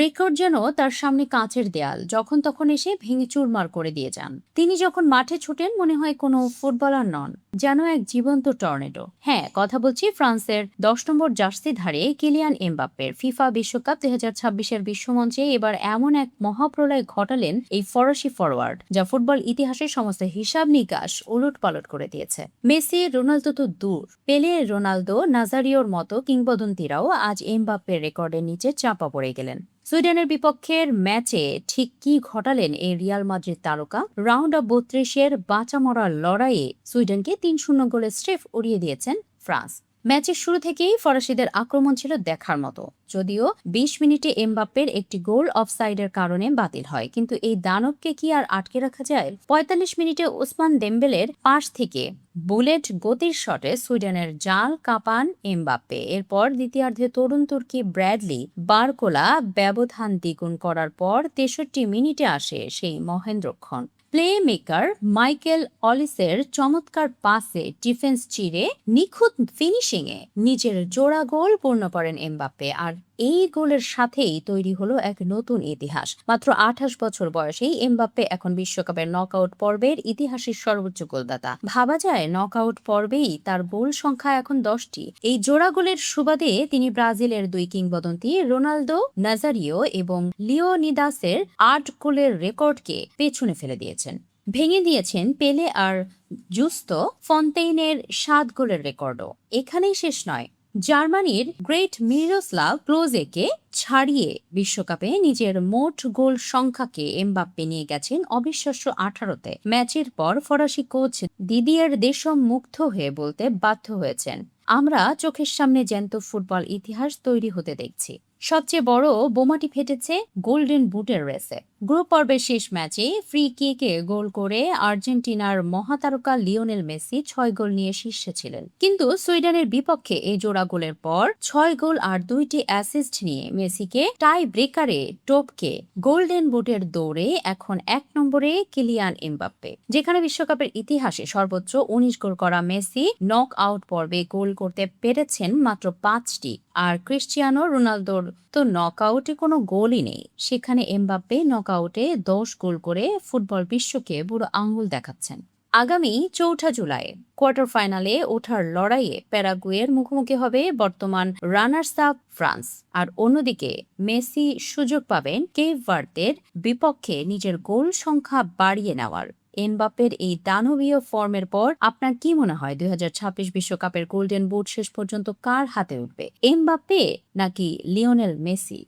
Record যেন তার সামনে কাঁচের দেয়াল, যখন তখন এসে ভেঙে চুরমার করে দিয়ে যান। তিনি যখন মাঠে ছুটেন মনে হয় কোনো ফুটবলার নন, যেন এক জীবন্ত টর্নেডো। হ্যাঁ, কথা বলছি ফ্রান্সের 10 নম্বর জার্সিধারী কিলিয়ান এমবাপ্পের। ফিফা বিশ্বকাপ 2026-এর বিশ্বমঞ্চে এবার এমন এক মহাপ্রলয় ঘটালেন এই ফরাসি ফরওয়ার্ড, যা ফুটবল ইতিহাসের সমস্ত হিসাব নিকাশ উলটপালট করে দিয়েছে। মেসি, রোনালদো তো দূর, পেলে, রোনালদো, নাজারিওর মতো কিংবদন্তিরাও আজ এমবাপ্পের রেকর্ডের নিচে চাপা পড়ে গেলেন। সুইডেনের বিপক্ষের ম্যাচে ঠিক কি ঘটালেন এই রিয়াল মাদ্রিদ তারকা? রাউন্ড অফ 32-এর বাঁচা মরার লড়াইয়ে সুইডেনকে 3-0 গোলে স্রেফ উড়িয়ে দিয়েছেন ফ্রান্স। ম্যাচের শুরু থেকেই ফরাসিদের আক্রমণ ছিল দেখার মতো, যদিও 20 মিনিটে এমবাপ্পের একটি গোল অফসাইডের কারণে বাতিল হয়, কিন্তু এই দানবকে কি আর আটকে রাখা যায়? 45 মিনিটে ওসমান দেমবেলের পাশ থেকে বুলেট গতির শটে সুইডেনের জাল কাঁপান এমবাপ্পে। এরপর দ্বিতীয়ার্ধে তরুণ তুর্কি ব্র্যাডলি বারকোলা ব্যবধান দ্বিগুণ করার পর 63 মিনিটে আসে সেই মহেন্দ্রক্ষণ। প্লে মেকার মাইকেল অলিসের চমৎকার পাসে ডিফেন্স চিরে নিখুঁত ফিনিশিংয়ে নিজের জোড়া গোল পূর্ণ করেন এমবাপ্পে। আর এই গোলের সাথেই তৈরি হলো এক নতুন ইতিহাস। মাত্র 28 বছর বয়সেই এমবাপ্পে এখন বিশ্বকাপের নকআউট পর্বের ইতিহাসের সর্বোচ্চ গোলদাতা। ভাবা যায় নকআউট পর্বেই তার গোল সংখ্যা এখন 10টি। এই জোড়া গোলের সুবাদে তিনি ব্রাজিলের দুই কিংবদন্তি রোনালদো নাজারিও এবং লিওনিদাসের 8 গোলের রেকর্ডকে পেছনে ফেলে দিয়েছেন। ভেঙে দিয়েছেন পেলে আর জুস্তো ফন্তেইনের 7 গোলের রেকর্ডও। এখানেই শেষ নয়, জার্মানির গ্রেট মিরোস্লাভ ক্লোজেকে ছাড়িয়ে বিশ্বকাপে নিজের মোট গোল সংখ্যাকে এমবাপ্পে নিয়ে গেছেন অবিশ্বাস্য 18-তে। ম্যাচের পর ফরাসি কোচ দিদিয়ের দেশম মুগ্ধ হয়ে বলতে বাধ্য হয়েছেন, আমরা চোখের সামনে জ্যান্ত ফুটবল ইতিহাস তৈরি হতে দেখছি। সবচেয়ে বড় বোমাটি ফেটেছে গোল্ডেন বুটের রেসে। গ্রুপ পর্বের শেষ ম্যাচে ফ্রি কিকে গোল করে আর্জেন্টিনার মহাতারকা লিওনেল মেসি 6 গোল নিয়ে শীর্ষে ছিলেন, কিন্তু সুইডেনের বিপক্ষে এই জোড়া গোলের পর 6 গোল আর 2টি অ্যাসিস্ট নিয়ে মেসিকে টাই ব্রেকারে টপকে গোল্ডেন বুটের দৌড়ে এখন 1 নম্বরে কিলিয়ান এমবাপ্পে। যেখানে বিশ্বকাপের ইতিহাসে সর্বোচ্চ 19 গোল করা মেসি নক আউট পর্বে গোল করতে পেরেছেন মাত্র 5টি, আর ক্রিস্টিয়ানো রোনালদোর তো নকআউটে কোনো গোলই নেই। সেখানে এমবাপ্পে নকআউটে 10 গোল করে ফুটবল বিশ্বকে বুড়ো আঙ্গুল দেখাচ্ছেন। আগামী 4 জুলাই কোয়ার্টার ফাইনালে ওঠার লড়াইয়ে প্যারাগুয়ের মুখোমুখি হবে বর্তমান রানার্স আপ ফ্রান্স। আর অন্যদিকে মেসি সুযোগ পাবেন কেপ ভার্দের বিপক্ষে নিজের গোল সংখ্যা বাড়িয়ে নেওয়ার। এমবাপ্পের এই দানবীয় ফর্মের পর আপনার কি মনে হয় 2026 বিশ্বকাপের গোল্ডেন বুট শেষ পর্যন্ত কার হাতে উঠবে, এমবাপ্পে নাকি লিওনেল মেসি?